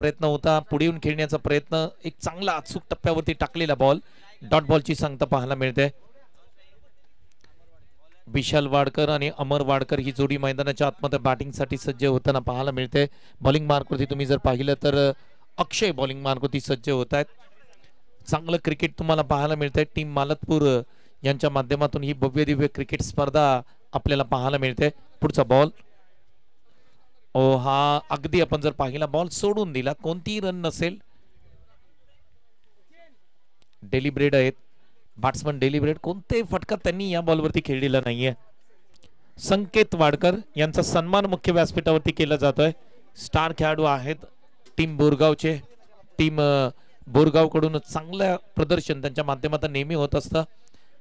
प्रयत्न होता, पुढे येऊन खेळण्याचा प्रयत्न, एक चांगला अचूक टप्प्यावरती टाकलेला बॉल, डॉट बॉलची सांगता पाहायला मिळते. विशाल वाडकर आणि अमर वाडकर ही जोडी मैदानाच्या आतमध्ये बॅटिंगसाठी सज्ज होताना पाहायला मिळते. बॉलिंग मार्कवरती तुम्ही जर पाहिलं तर अक्षय बॉलिंग मार्कवरती सज्ज होत आहेत. चांगलं क्रिकेट तुम्हाला पाहायला मिळतंय. टीम मालतपूर यांच्या माध्यमातून ही भव्य दिव्य क्रिकेट स्पर्धा आपल्याला पाहायला मिळते. पुढचा बॉल, ओ हा अगदी आपण जर पाहिला बॉल सोडून दिला, कोणतीही रन नसेल. डेलिब्रेट आहेत बॅट्समन, डेलिब्रेट कोणतेही फटका त्यांनी या बॉलवरती खेळलेला नाहीये. संकेत वाडकर यांचा सन्मान मुख्य व्यासपीठावरती केला जातोय. स्टार खेळाडू आहेत टीम बोरगावचे. टीम बोरगावकडून चांगलं प्रदर्शन त्यांच्या माध्यमातून नेहमी होत असतं.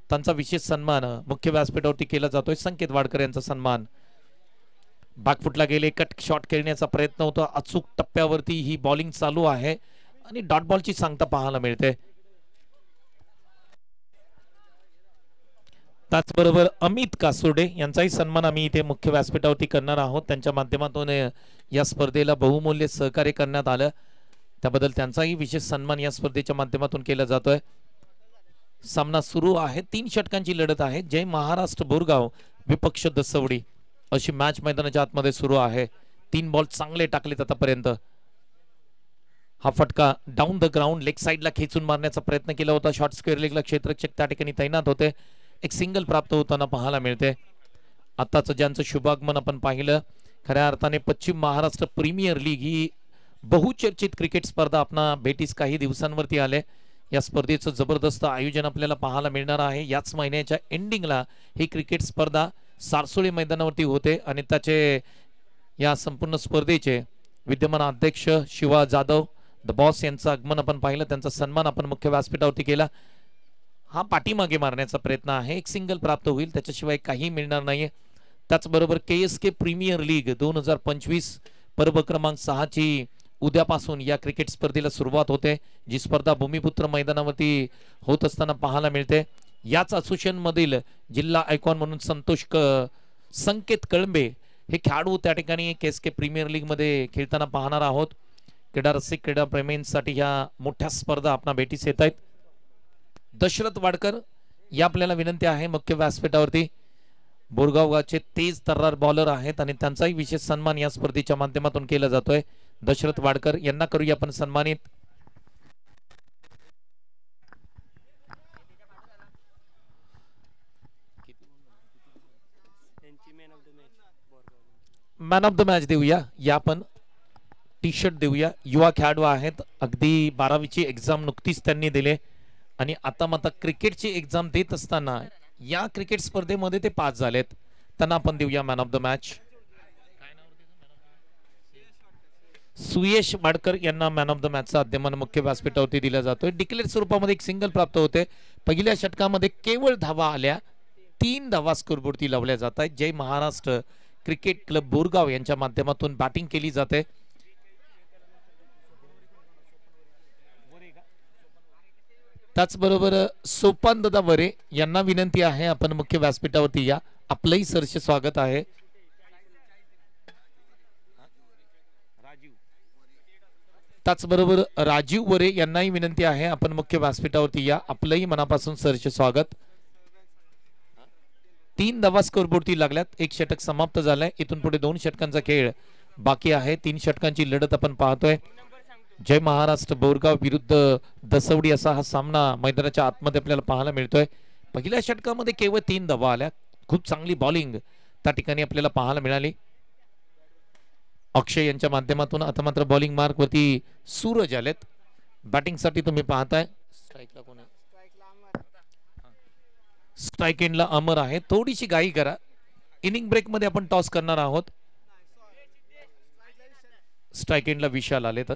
त्यांचा विशेष सन्मान मुख्य व्यासपीठावरती केला जातोय. संकेत वाडकर यांचा सन्मान. बॅकफुटला गेले, कट शॉट खेळण्याचा प्रयत्न होता. अचूक टप्प्यावरती ही बॉलिंग चालू आहे आणि डॉट बॉलची सांगता पाहायला मिळते. त्याचबरोबर अमित कासोडे यांचाही सन्मान आम्ही इथे मुख्य व्यासपीठावरती करणार आहोत. त्यांच्या माध्यमातून या स्पर्धेला बहुमूल्य सहकार्य करण्यात आलं, त्याबद्दल त्यांचाही विशेष सन्मान या स्पर्धेच्या माध्यमातून केला जातोय. सामना सुरू आहे. 3 षटकांची लढत आहे. जय महाराष्ट्र बोरगाव विपक्ष दसवडी अशी मॅच मैदानाच्या आतमध्ये सुरू आहे. 3 बॉल चांगले टाकलेत आतापर्यंत. हा फटका डाऊन द ग्राउंड लेग साइडला खेचून मारण्याचा प्रयत्न केला होता. शॉर्ट स्क्वेअर लेगला क्षेत्ररक्षक त्या ठिकाणी तैनात होते. एक सिंगल प्राप्त होताना पाहायला मिळते. आताच ज्यांचं शुभागमन आपण पाहिलं, खऱ्या अर्थाने पश्चिम महाराष्ट्र प्रीमियर लीग ही बहुचर्चित क्रिकेट स्पर्धा आपणा भेटीस काही दिवसांवरती आले. या स्पर्धेचं जबरदस्त आयोजन आपल्याला पाहायला मिळणार आहे. याच महिन्याच्या एंडिंगला ही क्रिकेट स्पर्धा सारसोळी मैदानावरती होते आणि त्याचे या संपूर्ण स्पर्धेचे विद्यमान अध्यक्ष शिवा जाधव द बॉस यांचं आगमन आपण पाहिलं. त्यांचा सन्मान आपण मुख्य व्यासपीठावरती केला. हा पाठीमागे मारण्याचा प्रयत्न आहे. एक सिंगल प्राप्त होईल, त्याच्याशिवाय काही मिळणार नाहीये. त्याचबरोबर KSK प्रीमियर लीग 2025 पर्व क्रमांक 6 ची उद्यापासून या क्रिकेट स्पर्धेला सुरुवात होते, जी स्पर्धा भूमिपुत्र मैदानावरती होत असताना पाहायला मिळते. याच असोसिएशन मधील जिल्हा आयकॉन म्हणून संकेत कळंबे हे खेळाडू त्या ठिकाणी KSK प्रीमियर लीग मध्ये खेळताना पाहणार आहोत. क्रीडा रसिक क्रीडा प्रेमींसाठी ह्या मोठ्या स्पर्धा आपणा भेटीस येत आहेत. दशरथ वाडकर या आपल्याला विनंती आहे मुख्य व्यासपीठावरती. बोरगाव गावचे तेज तर्रार बॉलर आहेत आणि त्यांचाही विशेष सन्मान या स्पर्धेच्या माध्यमातून केला जातोय. दशरथ वाडकर यांना करूया आपण सन्मानित. मॅन ऑफ द मॅच देऊया. या आपण टी शर्ट देऊया. युवा खेळाडू आहेत, अगदी 12वीची एक्झाम नुकतीच त्यांनी दिले आणि आता क्रिकेटची एक्झाम देत असताना या क्रिकेट स्पर्धेमध्ये ते पास झालेत. त्यांना आपण देऊया man of the match. Suyash Wadkar यांना मॅन ऑफ द मॅचचा अध्यमान मुख्य व्यासपीठावरती दिला जातोय. डिक्लेअर स्वरूपामध्ये एक सिंगल प्राप्त होते. पहिल्या षटकामध्ये केवळ धावा आल्या. 3 धावा स्कोरबोर्डती लावल्या जात आहेत. जय महाराष्ट्र क्रिकेट क्लब बोरगाव यांच्या माध्यमातून बॅटिंग केली जाते. त्याचबरोबर सोपान दादा वरे यांना विनंती आहे आपण मुख्य व्यासपीठावरती या. आपलंही सरसे स्वागत आहे. त्याचबरोबर राजीव वरे यांनाही विनंती आहे आपण मुख्य व्यासपीठावरती या. आपलंही मनापासून सरसे स्वागत. 3 धावा स्कोरबोर्डती लागल्यात. 1 षटक समाप्त झालंय. इथून पुढे 2 षटकांचा खेळ बाकी आहे. 3 षटकांची लढत आपण पाहतोय. जय महाराष्ट्र बोरगाव विरुद्ध दसवडी असा हा सामना मैदानाच्या आतमध्ये आपल्याला पाहायला मिळतोय. पहिल्या षटकामध्ये केवळ 3 धावा आल्या. खूप चांगली बॉलिंग त्या ठिकाणी आपल्याला पाहायला मिळाली. अक्षय यांच्या माध्यमातून आता मात्र बॉलिंग मार्क वरती सूरज आलेत. बॅटिंग साठी तुम्ही पाहताय. स्ट्राईकला कोण आहे? स्ट्राईक एंडला अमर आहे. थोडीशी घाई करा. इनिंग ब्रेक मध्ये आपण टॉस करणार आहोत. स्ट्राईक एंडला विशाल आले. तर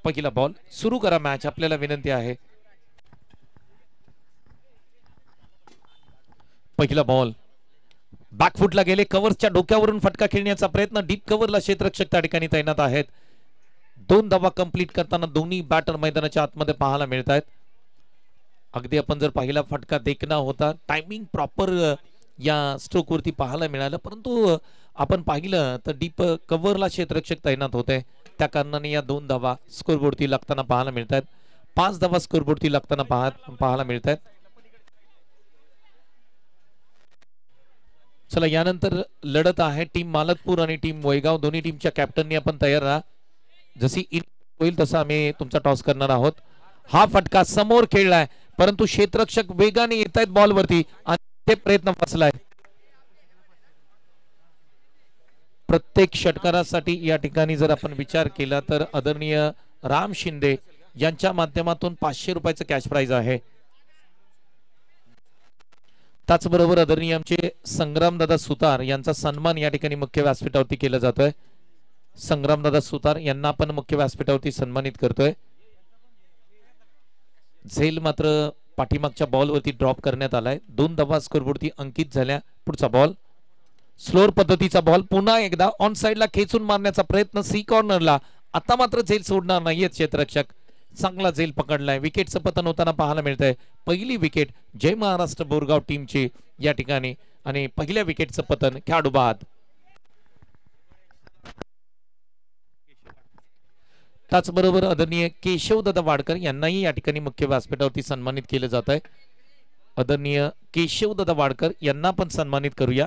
पहिला बॉल सुरू करा मॅच, आपल्याला विनंती आहे. पहिला बॉल बॅकफुटला गेले, कव्हरच्या डोक्यावरून फटका खेळण्याचा प्रयत्न. डीप कव्हरला क्षेत्ररक्षक त्या ठिकाणी तैनात आहेत. 2 धावा कंप्लीट करताना दोन्ही बॅटर मैदानाच्या आतमध्ये पाहायला मिळत आहेत. अगदी आपण जर पहिला फटका देखना होता, टायमिंग प्रॉपर या स्ट्रोक वरती पाहायला मिळालं, परंतु आपण पाहिलं तर डीप कव्हरला क्षेत्ररक्षक तैनात होते. त्या कारणाने या 2 धावा स्कोरबोर्डती लागताना पाहायला मिळत आहेत. 5 धावा स्कोरबोर्डती लागताना पाहायला मिळत आहेत. चला यानंतर लढत आहे टीम मालतपूर आणि टीम वैगाव. दोन्ही टीमच्या कॅप्टननी आपण तयार राहा. जशी होईल तसं आम्ही तुमचा टॉस करणार आहोत. हा फटका समोर खेळलाय परंतु क्षेत्ररक्षक वेगाने येत आहेत बॉलवरती आणि ते प्रयत्न फसलाय. प्रत्येक षटकारासाठी या ठिकाणी जर आपण विचार केला तर आदरणीय राम शिंदे यांच्या माध्यमातून 500 रुपयाचं कॅश प्राइज आहे. त्याचबरोबर आदरणीय आमचे संग्रामदादा सुतार यांचा सन्मान या ठिकाणी मुख्य व्यासपीठावरती केला जातोय. संग्रामदादा सुतार यांना आपण मुख्य व्यासपीठावरती सन्मानित करतोय. झेल मात्र पाठीमागच्या बॉलवरती ड्रॉप करण्यात आलाय. 2 धावा स्कोरबोर्डवरती अंकित झाल्या. पुढचा बॉल स्लोअर पद्धतीचा बॉल पुन्हा एकदा ऑन साइडला खेचून मारण्याचा प्रयत्न सी कॉर्नरला. आता मात्र झेल सोडणार नाहीयेत क्षेत्ररक्षक. चांगला झेल पकडलाय. विकेटचं पतन होताना पाहायला मिळतंय. पहिली विकेट जय महाराष्ट्र बोरगाव टीमची या ठिकाणी आणि पहिल्या विकेटचं पतन खेळाडू बाद. त्याचबरोबर आदरणीय केशवदादा वाडकर यांनाही या ठिकाणी मुख्य व्यासपीठावरती सन्मानित केलं जात आहे. आदरणीय केशवदादा वाडकर यांना पण सन्मानित करूया.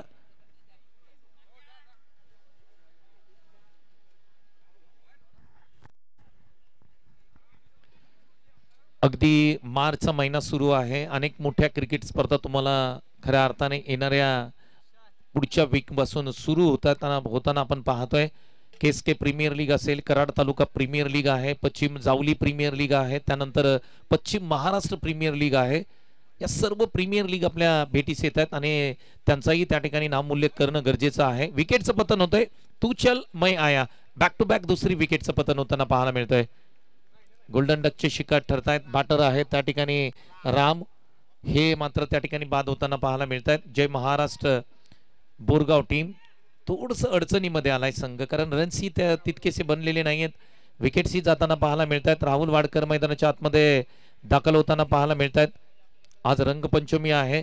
अगदी मार्चचा महिना सुरू आहे. अनेक मोठ्या क्रिकेट स्पर्धा तुम्हाला खऱ्या अर्थाने येणाऱ्या पुढच्या वीक पासून सुरू होताना आपण पाहतोय. केसके प्रीमियर लीग असेल, कराड तालुका प्रीमियर लीग आहे, पश्चिम जावली प्रीमियर लीग आहे, त्यानंतर पश्चिम महाराष्ट्र प्रीमियर लीग आहे. या सर्व प्रीमियर लीग आपल्या भेटीस येत आहेत आणि त्यांचाही त्या ठिकाणी नामोल्लेख करणं गरजेचं आहे. विकेटचं पतन होतंय. तू चल मै आया. बॅक टू बॅक दुसरी विकेटचं पतन होताना पाहायला मिळतंय. गोल्डन डकचे शिकार ठरतायत. बॅटर आहे त्या ठिकाणी राम, हे मात्र त्या ठिकाणी बाद होताना पाहायला मिळत आहेत. जय महाराष्ट्र बोरगाव टीम थोडस अडचणीमध्ये आलाय संघ, कारण रन्सही तितकेसे बनलेले नाहीयेत. विकेट्सही जाताना पाहायला मिळत आहेत. राहुल वाडकर मैदानाच्या आतमध्ये दाखल होताना पाहायला मिळत आहेत. आज रंगपंचमी आहे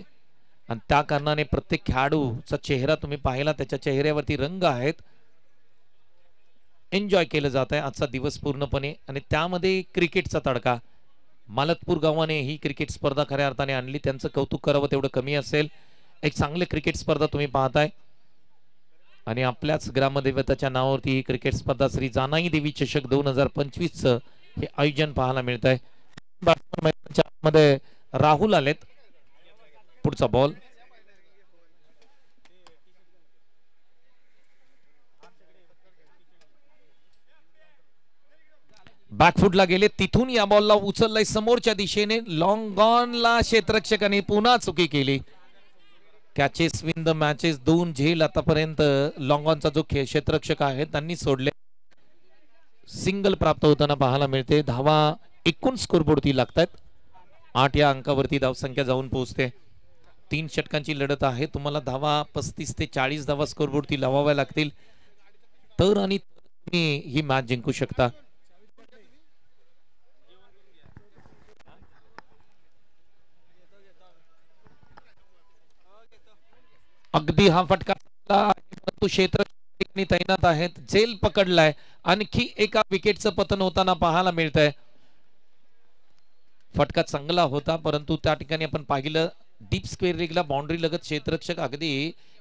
आणि त्या कारणाने प्रत्येक खेळाडूचा चेहरा तुम्ही पाहिला, त्याच्या चेहऱ्यावरती रंग आहेत. एन्जॉय केलं जात आहे आजचा दिवस पूर्णपणे आणि त्यामध्ये क्रिकेटचा तडका. मालतपूर गावाने ही क्रिकेट स्पर्धा खऱ्या अर्थाने आणली. त्यांचं कौतुक करावं तेवढं कमी असेल. एक चांगली क्रिकेट स्पर्धा तुम्ही पाहताय आणि आपल्याच ग्रामदेवताच्या नावावरती ही क्रिकेट स्पर्धा श्री जानाई देवी चषक 2025 हे आयोजन पाहायला मिळत आहे. मध्ये राहुल आलेत. पुढचा बॉल बॅकफुटला गेले, तिथून या बॉलला उचललाय समोरच्या दिशेने. लॉंग ऑनला क्षेत्ररक्षकाने पुन्हा चुकी केली. कॅचेस विन द मॅचेस 2 झेल आतापर्यंत लॉंग ऑनचा जो क्षेत्ररक्षक आहे त्यांनी सोडले. सिंगल प्राप्त होताना पाहायला मिळते. धावा एकूण स्कोरबोर्डवरती लागतात. 8 या अंकावरती धावसंख्या जाऊन पोहोचते. 3 षटकांची लढत आहे. तुम्हाला धावा 35 ते 40 धावा स्कोरबोर्डवरती लावाव्या लागतील तर आणि तुम्ही ही मॅच जिंकू शकता. अगदी हा फटका परंतु क्षेत्र तैनात आहेत. झेल पकडलाय. आणखी एका विकेटचं पतन होताना पाहायला मिळत आहे. फटका चांगला होता परंतु त्या ठिकाणी आपण पाहिलं डीप स्क्वेअर लेगला बाउंड्री लगत क्षेत्ररक्षक अगदी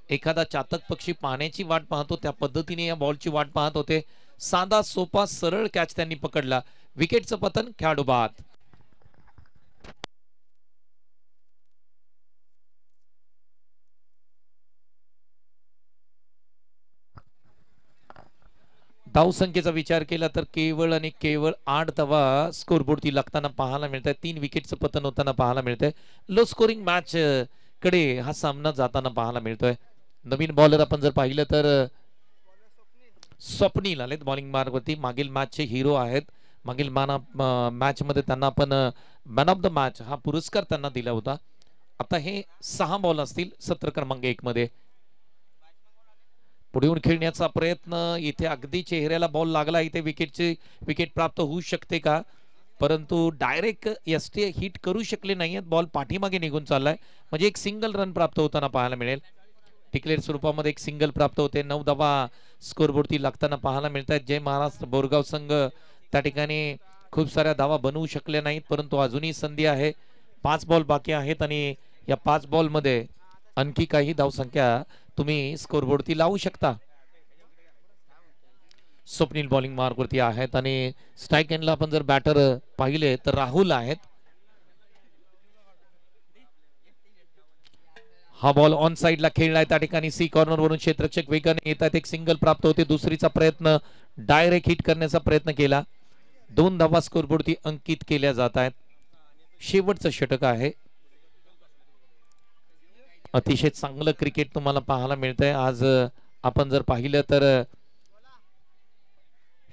एखादा चातक पक्षी पाण्याची वाट पाहतो त्या पद्धतीने या बॉलची वाट पाहत होते. साधा सोपा सरळ कॅच त्यांनी पकडला. विकेटचं पतन खेळाडू बाद. धावसंख्येचा विचार केला तर केवळ आणि केवळ 8 धावा स्कोरबोर्डवरती लागताना पाहायला मिळत आहे. 3 विकेटचं पतन होताना पाहायला मिळतंय. लो स्कोरिंग मॅच कडे हा सामना जाताना पाहायला मिळतोय. नवीन बॉलर आपण जर पाहिलं तर स्वप्नील आलेत बॉलिंग मार्गवरती. मागील मॅचचे हिरो आहेत. मागील मॅच मध्ये त्यांना आपण मॅन ऑफ द मॅच हा पुरस्कार त्यांना दिला होता. आता हे 6 बॉल असतील सत्र क्रमांक 1 मध्ये. पुढे येऊन खेळण्याचा प्रयत्न. इथे अगदी चेहऱ्याला बॉल लागला. इथे विकेट प्राप्त होऊ शकते का, परंतु डायरेक्ट एसटी हिट करू शकले नाहीयेत. बॉल पाठीमागे निघून चाललाय म्हणजे एक सिंगल रन प्राप्त होताना पाहायला मिळेल. डिक्लेअर स्वरूपामध्ये एक सिंगल प्राप्त होते. 9 धावा स्कोरबोर्डती लागताना पाहायला मिळत आहेत. जय महाराष्ट्र बोरगाव संघ त्या ठिकाणी खूप साऱ्या धावा बनवू शकले नाहीत, परंतु अजूनही संधी आहे. 5 बॉल बाकी आहेत आणि या 5 बॉल मध्ये आणखी काही धावसंख्या तुम्ही स्कोरबोर्डती लावू शकता. स्वप्नील बॉलिंग मार्कवरती आहेत आणि स्ट्राईक एंडला आपण जर बॅटर पाहिले तर राहुल आहेत. हा बॉल ऑन साइडला खेळलाय त्या ठिकाणी. सी कॉर्नर वरून क्षेत्ररक्षक वेगाने येतात. एक सिंगल प्राप्त होते. दुसरीचा प्रयत्न डायरेक्ट हिट करण्याचा प्रयत्न केला. 2 धावा स्कोरबोर्डती अंकित केल्या जात आहेत. शेवटचं षटक आहे. अतिशय चांगलं क्रिकेट तुम्हाला पाहायला मिळतंय आज. आपण जर पाहिलं तर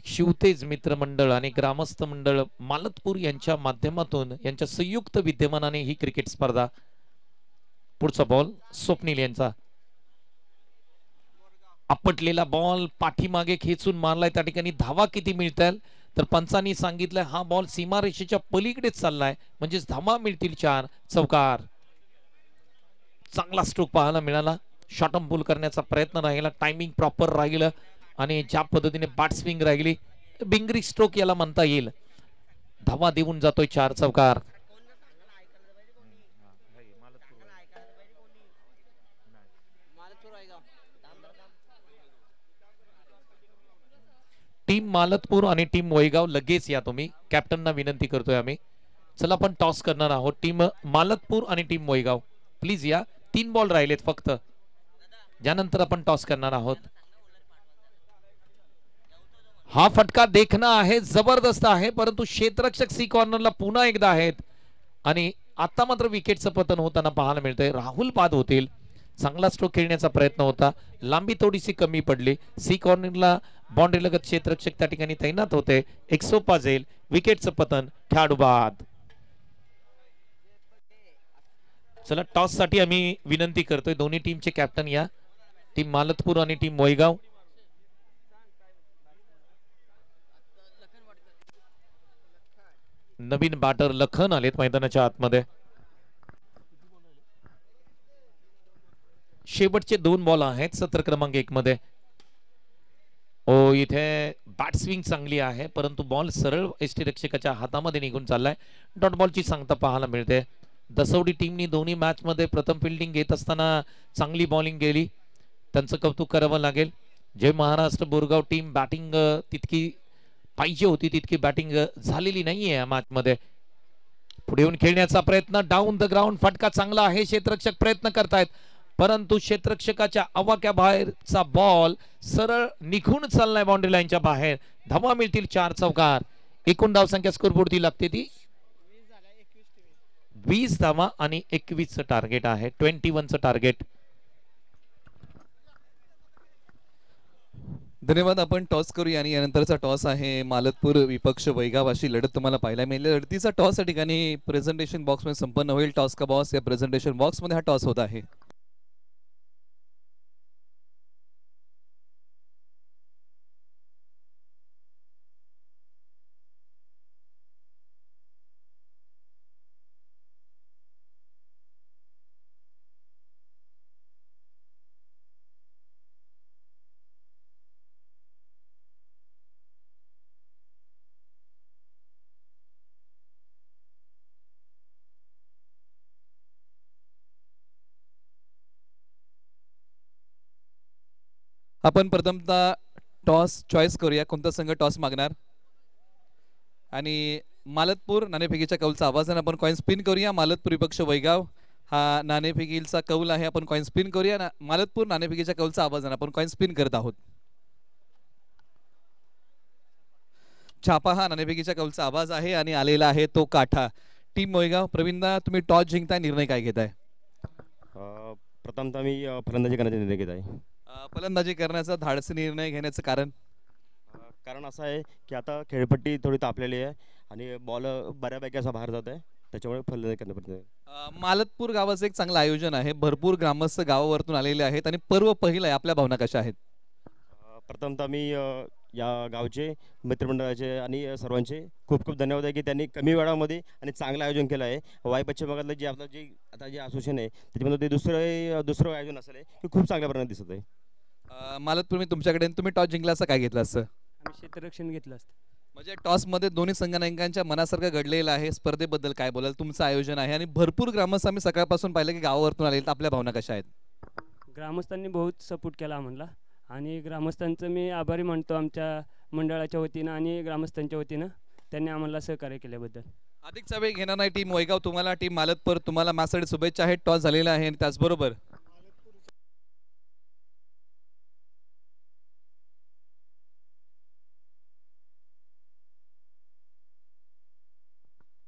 शिवतेज मित्रमंडळ आणि ग्रामस्थ मंडळ मालतपूर यांच्या माध्यमातून यांच्या संयुक्त विद्यमानाने ही क्रिकेट स्पर्धा. पुढचा बॉल स्वप्नील यांचा. आपटलेला बॉल पाठीमागे खेचून मारलाय. त्या ठिकाणी धावा किती मिळतील तर पंचांनी सांगितलंय हा बॉल सीमारेषेच्या पलीकडेच चाललाय, म्हणजेच धावा मिळतील 4. चौकार. चांगला स्ट्रोक पाहायला मिळाला. शॉर्टम पुल करण्याचा प्रयत्न राहिला. टायमिंग प्रॉपर राहिलं आणि ज्या पद्धतीने बॅट स्विंग राहिली, बिंगरी स्ट्रोक याला म्हणता येईल. धावा देऊन जातोय 4. चौकार. टीम मालतपूर आणि टीम वैगाव लगेच या तुम्ही. कॅप्टनना विनंती करतोय आम्ही. चला आपण टॉस करणार आहोत. टीम मालतपूर आणि टीम वैगाव प्लीज या. 3 बॉल राहिलेत फक्त, ज्यानंतर आपण टॉस करणार आहोत. हा फटका देखना आहे, जबरदस्त आहे, परंतु क्षेत्ररक्षक सी कॉर्नरला पुन्हा एकदा आहेत आणि आता मात्र विकेटचं पतन होताना पाहायला मिळतंय. राहुल बाद होतील. चांगला स्ट्रोक खेळण्याचा प्रयत्न होता, लांबी थोडीशी कमी पडली. सी कॉर्नरला बाउंड्री लगत क्षेत्ररक्षक त्या ठिकाणी तैनात होते. एक सोपा जाईल. विकेटचं पतन, खेळाडू बाद. चला टॉस साठी आम्ही विनंती करतोय. दोन्ही टीमचे कॅप्टन या. टीम मालतपूर आणि टीम वैगाव. नवीन बॅटर लखन आलेत मैदानाच्या आतमध्ये. शेवटचे 2 बॉल आहेत सत्र क्रमांक 1 मध्ये. इथे बॅट स्विंग चांगली आहे, परंतु बॉल सरळ एसटी रक्षकाच्या हातामध्ये निघून चाललाय. डॉट बॉलची सांगता पाहायला मिळते. दसवडी टीमनी दोन्ही मॅच मध्ये प्रथम फिल्डिंग घेत असताना चांगली बॉलिंग केली, त्यांचं कौतुक करावं लागेल. जय महाराष्ट्र बोरगाव टीम बॅटिंग तितकी पाहिजे होती तितकी बॅटिंग झालेली नाहीये या मॅच मध्ये. पुढे येऊन खेळण्याचा प्रयत्न, डाऊन द ग्राउंड. फटका चांगला आहे. क्षेत्ररक्षक प्रयत्न करतायत, परंतु क्षेत्ररक्षकाच्या आवाक्या बाहेरचा बॉल सरळ निघून चाललाय बाउंड्री लाईनच्या बाहेर. धावा मिळतील 4. चौकार. एकूण धावसंख्या स्कोरबोर्डती लागते ती 20 धावा आणि 21 चं टार्गेट आहे. 21 चं टार्गेट. धन्यवाद. आपण टॉस करूया आणि यानंतरचा टॉस आहे मालतपूर विपक्ष वैगाव अशी लढत तुम्हाला पाहायला मिळेल. लढतीचा टॉस या ठिकाणी प्रेझेंटेशन बॉक्स मध्ये संपन्न होईल. टॉस का बॉस या प्रेझेंटेशन बॉक्स मध्ये हा टॉस होत आहे. आपण प्रथमतः टॉस चॉईस करूया. कोणता संघ टॉस मागणार? आणि मालतपूर नाणेफेकीच्या कौलचा आवाज आपण कॉइन स्पिन करूया. मालतपूर विपक्ष वैगाव हा नाणेफेकीचा कौल आहे. आपण कॉइन स्पिन करूया. मालतपूर नाणेफेकीच्या कौलचा आवाज आपण कॉइन स्पिन करत आहोत. छापा हा नाणेफेकीच्या कौलचा आवाज आहे आणि आलेला आहे तो काठा. टीम वैगाव प्रवीणदा, तुम्ही टॉस जिंकताय, निर्णय काय घेताय? प्रथमतः मी फलंदाजी करण्याचा निर्णय घेत आहे. फलंदाजी करण्याचा धाडसी निर्णय घेण्याचं कारण? कारण असं आहे की आता खेळपट्टी थोडी तापलेली आहे आणि बॉल बऱ्यापैकी असा बाहेर जात आहे, त्याच्यामुळे फलंदाजी करणे पडते. मालतपूर गावाचं एक चांगलं आयोजन आहे. भरपूर ग्रामस्थ गावावरतून आलेले आहेत आणि पर्व पहिलं आहे. आपल्या भावना कशा आहेत? प्रथमतः मी या गावचे मित्रमंडळाचे आणि सर्वांचे खूप खूप धन्यवाद आहे की त्यांनी कमी वेळामध्ये आणि चांगलं आयोजन केलं आहे. वाई पश्चिम भागातलं जे आपलं जे आता जे असोसिएशन आहे त्याच्यामध्ये ते दुसरं आयोजन असेल आहे की खूप चांगल्या प्रकारे दिसत आहे. मालतपूर मी तुमच्याकडे तुम्ही टॉस जिंकला असं काय घेतलं असतं? आम्ही क्षेत्ररक्षण घेतलं असतं. म्हणजे टॉसमध्ये दोन्ही संघनायकांच्या मनासारखं घडलेलं आहे. स्पर्धेबद्दल काय बोलाल? तुमचं आयोजन आहे आणि भरपूर ग्रामस्थ आम्ही सकाळपासून पाहिलं की गावावरतून आले, तर आपल्या भावना कशा आहेत? ग्रामस्थांनी बहुत सपोर्ट केला आम्हाला आणि ग्रामस्थांचं मी आभारी मानतो आमच्या मंडळाच्या वतीनं आणि ग्रामस्थांच्या वतीनं त्यांनी आम्हाला सहकार्य केल्याबद्दल. अधिकचा वेळ घेणार नाही टीम वैगाव तुम्हाला, टीम मालतपूर तुम्हाला माझ्यासाठी शुभेच्छा आहेत. टॉस झालेला आहे आणि त्याचबरोबर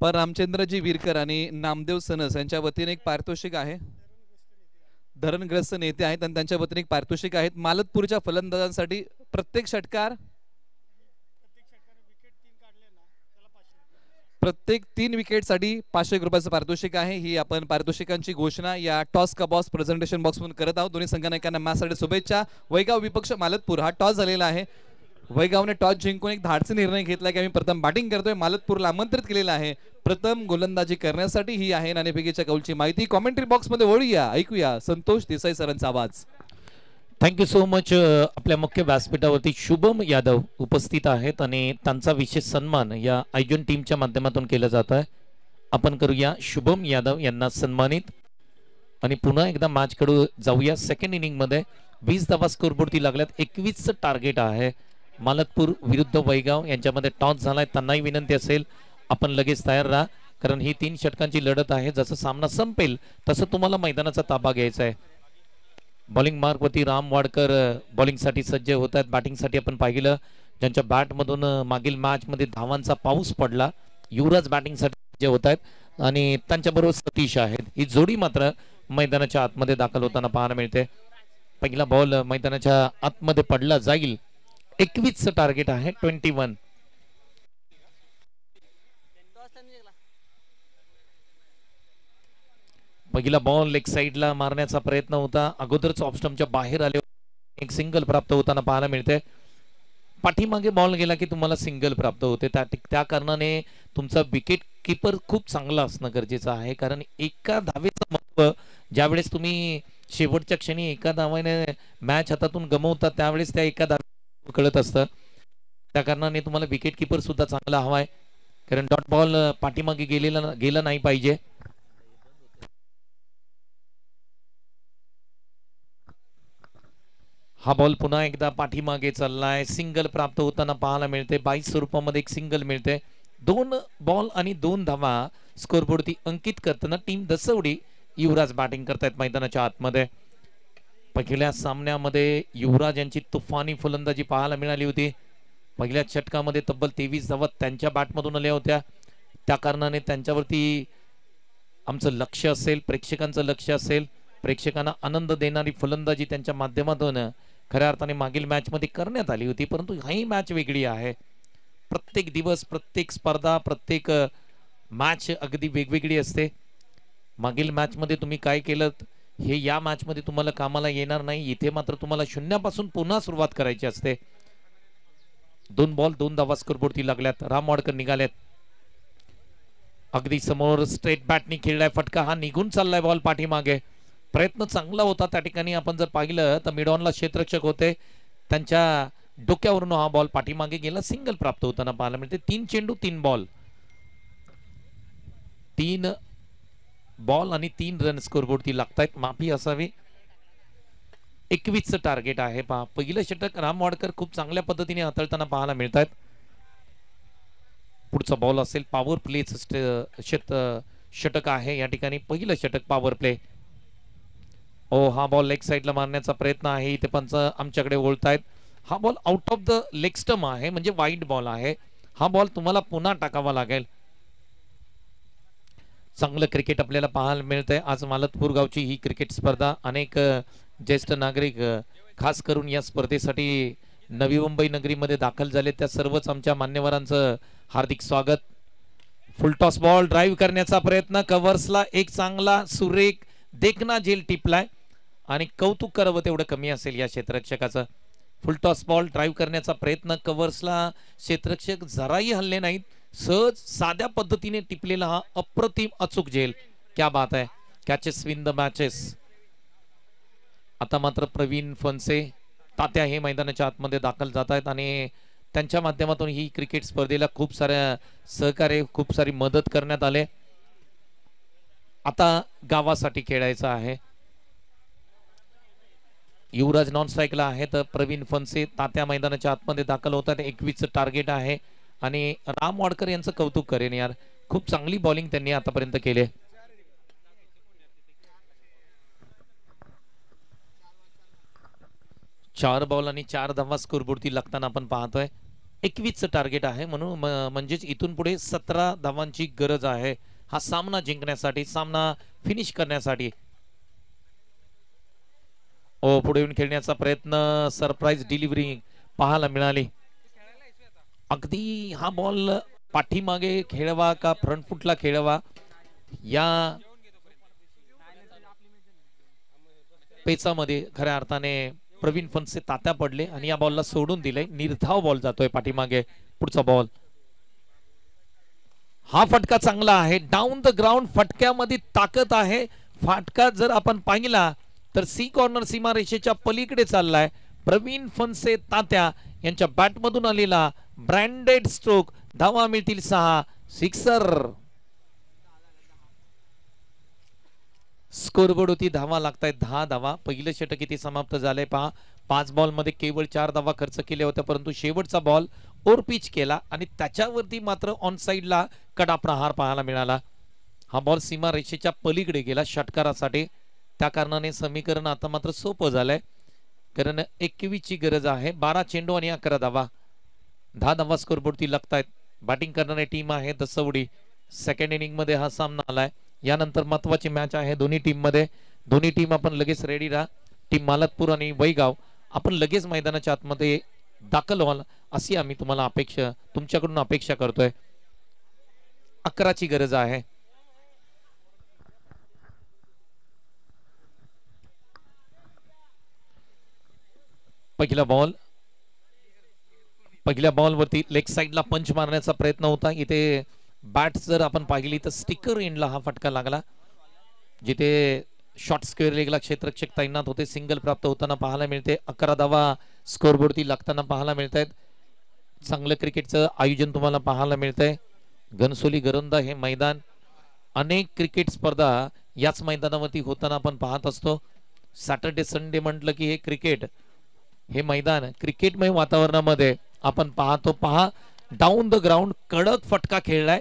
पर रामचंद्रजी विरकर आणि नामदेव सनस यांच्या वतीने एक पारितोषिक आहे. धरणग्रस्त नेते आहेत आणि त्यांच्या वतीने एक पारितोषिक आहेत. मालतपूरच्या फलंदाजांसाठी प्रत्येक षटकार प्रत्येक 3 विकेटसाठी 500 रुपयाचं पारितोषिक आहे. ही आपण पारितोषिकांची घोषणा या टॉस का बॉस प्रेझेंटेशन बॉक्स मधून करत आहोत. दोन्ही संघनायकांना माझ्यासाठी शुभेच्छा. वैगाव विपक्ष मालतपूर हा टॉस झालेला आहे. वैगावने टॉस जिंकून एक धाडसी निर्णय घेतला की आम्ही प्रथम बॅटिंग करतोय. मालतपूरला आमंत्रित केलेलं आहे प्रथम गोलंदाजी करण्यासाठी. ही आहे नाणेफेकीच्या कौलची माहिती. कॉमेंट्री बॉक्स मध्ये वळूया, ऐकूया संतोष देसाई सरांचा आवाज. Thank you so much. आपल्या मुख्य व्यासपीठावरती शुभम यादव उपस्थित आहेत आणि त्यांचा विशेष सन्मान या आयोजन टीमच्या माध्यमातून केला जात आहे. आपण करूया शुभम यादव यांना सन्मानित आणि पुन्हा एकदा मॅच कडे जाऊया. सेकंड इनिंग मध्ये 20 धावा स्कोरबोर्डती लागल्यात. 21चं टार्गेट आहे. मालतपूर विरुद्ध वैगाव यांच्यामध्ये टॉस झालाय. त्यांनाही विनंती असेल आपण लगेच तयार राहा, कारण ही 3 षटकांची लढत आहे. जसं सामना संपेल तसं तुम्हाला मैदानाचा ताबा घ्यायचा आहे. बॉलिंग मार्कवरती राम वाडकर बॉलिंगसाठी सज्ज होत आहेत. बॅटिंगसाठी आपण पाहिलं ज्यांच्या बॅटमधून मागील मॅचमध्ये धावांचा पाऊस पडला, युवराज बॅटिंगसाठी सज्ज होत आहेत आणि त्यांच्याबरोबर सतीश आहेत. ही जोडी मात्र मैदानाच्या आतमध्ये दाखल होताना पाहायला मिळते. पहिला बॉल मैदानाच्या आतमध्ये पडला जाईल. 21चं टार्गेट आहे. 21. पहिला बॉल लेग साइडला मारण्याचा प्रयत्न होता. अगोदरच ऑफ स्टंपच्या बाहेर आले. एक सिंगल प्राप्त होताना पाहायला मिळते. पाठीमागे बॉल गेला की तुम्हाला सिंगल प्राप्त होते. त्या कारणाने तुमचा विकेट कीपर खूप चांगला असणं गरजेचं आहे, कारण एका धावेचं महत्व ज्यावेळेस तुम्ही शेवटच्या क्षणी एका धावाने मॅच हातातून गमवता त्यावेळेस त्या एका धावे कळत असतं. त्या कारणाने तुम्हाला विकेट कीपर सुद्धा चांगला हवाय, कारण डॉट बॉल पाठीमागे गेला नाही पाहिजे. हा बॉल पुन्हा एकदा पाठीमागे चाललाय. सिंगल प्राप्त होताना पाहायला मिळते. 22 स्वरूपामध्ये एक सिंगल मिळते. 2 बॉल आणि 2 धावा स्कोरबोर्डती अंकित करताना टीम दसवडी युवराज बॅटिंग करतायत मैदानाच्या आतमध्ये. पहिल्या सामन्यामध्ये युवराज यांची तुफानी फलंदाजी पाहायला मिळाली होती. पहिल्या षटकामध्ये तब्बल 23 धावा त्यांच्या बॅटमधून आल्या होत्या. त्या कारणाने त्यांच्यावरती आमचं लक्ष असेल, प्रेक्षकांचं लक्ष असेल. प्रेक्षकांना आनंद देणारी फलंदाजी त्यांच्या माध्यमातून खऱ्या अर्थाने मागील मॅच मध्ये करण्यात आली होती, परंतु ही मॅच वेगळी आहे. प्रत्येक दिवस, प्रत्येक स्पर्धा, प्रत्येक मॅच अगदी वेगवेगळी असते. मागील मॅच मध्ये तुम्ही काय केलं हे या मॅच मध्ये तुम्हाला कामाला येणार नाही. इथे मात्र तुम्हाला शून्यापासून पुन्हा सुरुवात करायची असते. 2 बॉल 2 धावा स्कोरबोर्डती लागल्यात. राम वाडकर निघालेत. अगदी समोर स्ट्रेट बॅटनी खेळलाय फटका. हा निघून चाललाय बॉल पाठीमागे. प्रयत्न चांगला होता त्या ठिकाणी. आपण जर पाहिलं तर मिड ऑनला क्षेत्ररक्षक होते, त्यांच्या डोक्यावरून हा बॉल पाठीमागे गेला. सिंगल प्राप्त होताना पाहायला मिळते. 3 चेंडू 3 बॉल, 3 बॉल आणि 3 रन स्कोरबोर्डती लागतायत. माफी असावी. 21चं टार्गेट आहे. पहा पहिलं षटक राम वाडकर खूप चांगल्या पद्धतीने हाताळताना पाहायला मिळतात. पुढचा बॉल असेल पॉवर प्लेचं षटक आहे या ठिकाणी. पहिलं षटक पॉवर प्ले. हा बॉल लेग साइडला मारण्याचा प्रयत्न आहे. इथे पंच आमच्याकडे ओळतायत. हा ball out of the leg stump आहे, म्हणजे वाईड बॉल आहे. हा बॉल तुम्हाला पुन्हा टाकावा लागेल. चांगलं क्रिकेट आपल्याला पाहायला मिळतंय. आज मालतपूर गावची ही क्रिकेट स्पर्धा. अनेक ज्येष्ठ नागरिक खास करून या स्पर्धेसाठी नवी मुंबई नगरीमध्ये दाखल झाले. त्या सर्वच आमच्या मान्यवरांचं हार्दिक स्वागत. फुलटॉस बॉल ड्राईव्ह करण्याचा प्रयत्न. कव्हर्सला एक चांगला सुरेख देखना झेल टिपलाय आणि कौतुक करावं तेवढं कमी असेल या क्षेत्ररक्षकाचं. फुलटॉस बॉल ड्राईव्ह करण्याचा प्रयत्न, कव्हर्सला क्षेत्ररक्षक जराही हल्ले नाहीत, सहज साध्या पद्धतीने टिपलेला हा अप्रतिम अचूक झेल. क्या बात आहे. Catches win the matches. आता मात्र प्रवीण फणसे तात्या हे मैदानाच्या आतमध्ये दाखल जात आहेत आणि त्यांच्या माध्यमातून ही क्रिकेट स्पर्धेला खूप साऱ्या सहकार्य, खूप सारी मदत करण्यात आले. आता गावासाठी खेळायचं आहे. युवराज नॉन स्ट्राईकला आहे तर प्रवीण फणसे तात्या मैदानाच्या आतमध्ये दाखल होतात. 21चं टार्गेट आहे आणि राम वाडकर यांचं कौतुक करेन यार, खूप चांगली बॉलिंग त्यांनी आतापर्यंत केली. 4 बॉल आणि 4 धावा स्कोरबोर्डती लागताना आपण पाहतोय. 21चं टार्गेट आहे म्हणून म्हणजेच इथून पुढे 17 धावांची गरज आहे हा सामना जिंकण्यासाठी, सामना फिनिश करण्यासाठी. पुढे येऊन खेळण्याचा प्रयत्न, सरप्राईज डिलिव्हरी पाहायला मिळाली. अगदी हा बॉल पाठीमागे खेळवा का फ्रंट फुटला खेळवा या पेचामध्ये खऱ्या अर्थाने प्रवीण फणसे तात्या पडले आणि या बॉलला सोडून दिले. निर्धाव बॉल जातोय पाठीमागे. पुढचा बॉल, हा फटका चांगला आहे. डाऊन द ग्राउंड फटक्यामध्ये ताकद आहे. फटका जर आपण पाहिला तर सी कॉर्नर सीमारेषेच्या पलीकडे चाललाय. प्रवीण फणसे तात्या यांच्या बॅटमधून आलेला ब्रँडेड स्ट्रोक. धावा मिळतील 6. सिक्सर. स्कोरबोर्ड होती धावा लागतायत 10 धावा. पहिलं षटक किती समाप्त झालंय पहा. 5 बॉल मध्ये केवळ 4 धावा खर्च केल्या होत्या, परंतु शेवटचा बॉल ओव्हर पिच केला आणि त्याच्यावरती मात्र ऑन साइडला कडा प्रहार पाहायला मिळाला. हा बॉल सीमा रेषेच्या पलीकडे गेला षटकारासाठी. त्या कारणाने समीकरण आता मात्र सोपं झालंय, कारण 21ची गरज आहे. 12 चेंडू आणि 11 धावा. 10 धावा स्कोरबोर्डती लागतायत. बॅटिंग करणारी टीम आहे दसवडी. सेकंड इनिंग मध्ये हा सामना आलाय. यानंतर महत्वाची मॅच आहे दोन्ही टीम मध्ये. दोन्ही टीम आपण लगेच रेडी राहा. टीम मालतपूर आणि वैगाव आपण लगेच मैदानाच्या आतमध्ये दाखल व्हाल अशी आम्ही तुम्हाला तुमच्याकडून अपेक्षा करतोय. 11ची गरज आहे. पहिल्या बॉलवरती लेग साइडला पंच मारण्याचा प्रयत्न होता. इथे बॅट जर आपण पाहिली तर स्टिकर एंडला हा फटका लागला, जिथे शॉर्ट स्क्वेअर लेगला क्षेत्ररक्षक तैनात होते. सिंगल प्राप्त होताना पाहायला मिळते. 11 धावा स्कोरबोर्डती लागताना पाहायला मिळत आहेत. चांगलं क्रिकेटचं आयोजन तुम्हाला पाहायला मिळतंय. घनसोली गरोंदा हे मैदान, अनेक क्रिकेट स्पर्धा याच मैदानावरती होताना आपण पाहत असतो. सॅटर्डे संडे म्हटलं की हे क्रिकेट, हे मैदान क्रिकेटमय वातावरणामध्ये आपण पाहतो. पहा, डाऊन द ग्राउंड कडक फटका खेळलाय.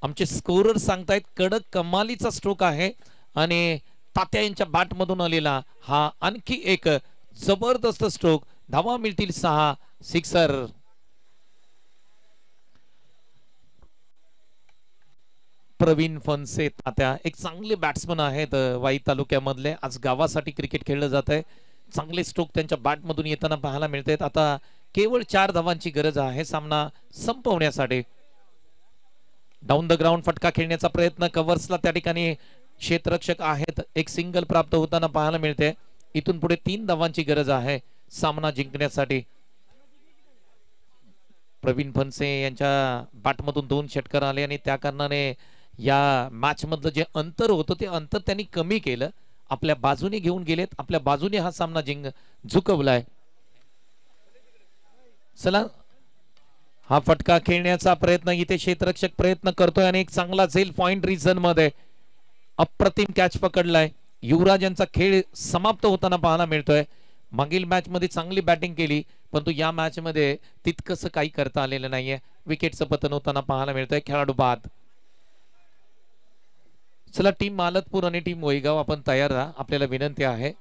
आमचे स्कोरर सांगतायत कडक कमालीचा स्ट्रोक आहे आणि तात्या यांच्या बॅट मधून आलेला हा आणखी एक जबरदस्त स्ट्रोक. धावा मिळतील 6. सिक्सर. प्रवीण फणसे तात्या एक चांगले बॅट्समन आहेत वाई तालुक्यामधले. आज गावासाठी क्रिकेट खेळलं जात आहे. चांगले स्ट्रोक त्यांच्या बॅट मधून येताना पाहायला मिळतात. आता केवळ 4 धावांची गरज आहे सामना संपवण्यासाठी. डाऊन द ग्राउंड फटका खेळण्याचा प्रयत्न. कव्हर्सला त्या ठिकाणी क्षेत्ररक्षक आहेत. एक सिंगल प्राप्त होताना पाहायला मिळते. इथून पुढे 3 धावांची गरज आहे सामना जिंकण्यासाठी. प्रवीण फणसे यांच्या बॅटमधून 2 षटकार आले आणि त्या कारणाने या मॅच मधलं जे अंतर होतं ते अंतर त्यांनी कमी केलं. आपल्या बाजूने घेऊन गेलेत. आपल्या बाजूने हा सामना झुकवलाय. चला, हा फटका खेळण्याचा प्रयत्न इथे क्षेत्ररक्षक प्रयत्न करतोय आणि एक चांगला झेल पॉइंट रिझन मध्ये अप्रतिम कॅच पकडलाय. युवराज यांचा खेळ समाप्त होताना पाहायला मिळतोय. मागील मॅच मध्ये चांगली बॅटिंग केली, परंतु या मॅच मध्ये तितकंसं काही करता आलेलं नाहीये. विकेटचं पतन होताना पाहायला मिळतोय. खेळाडू बाद. चला, टीम मालतपूर आणि टीम वैगाव आपण तयार राहा. आपल्याला विनंती आहे,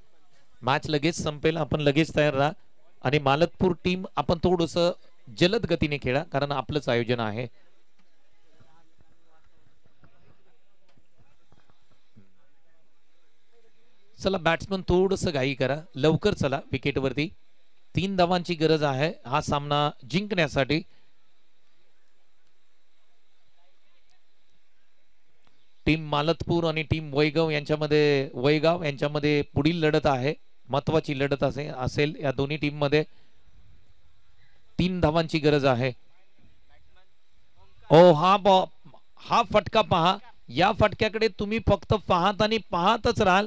मॅच लगेच संपेल, आपण लगेच तयार राहा. आणि मालतपूर टीम आपण थोडस जलद गतीने खेळा, कारण आपलंच आयोजन आहे. चला, बॅट्समन थोडस घाई करा, लवकर चला विकेटवरती. 3 धावांची गरज आहे हा सामना जिंकण्यासाठी. टीम मालतपूर आणि टीम वैगाव यांच्यामध्ये पुढील लढत आहे. महत्वाची लढत असेल या दोन्ही टीम मध्ये. 3 धावांची गरज आहे. ओ हा फटका पहा. या फटक्याकडे तुम्ही फक्त पाहत आणि पाहतच राहाल.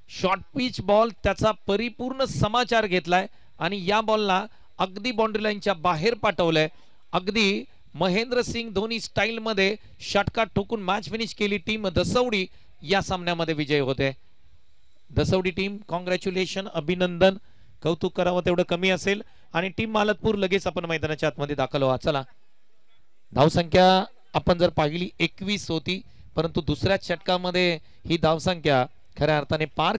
शॉर्ट पिच बॉल, त्याचा परिपूर्ण समाचार घेतलाय आणि या बॉलला अगदी बाउंड्री लाईनच्या बाहेर पाठवलंय. अगदी महेंद्र सिंग धोनी स्टाईल मध्ये षटकार ठोकून मॅच फिनिश केली टीम दसवडी. या सामन्यामध्ये विजय होते. दसवडी टीम कॉंग्रॅच्युलेशन, अभिनंदन. कौतुक करावं तेवढं कमी असेल. आणि टीम मालतपूर लगेच आपण मैदानाच्या आतमध्ये दाखल व्हा. चला, धावसंख्या आपण जर पाहिली 21 होती, परंतु दुसऱ्या षटकामध्ये ही धावसंख्या खऱ्या अर्थाने पार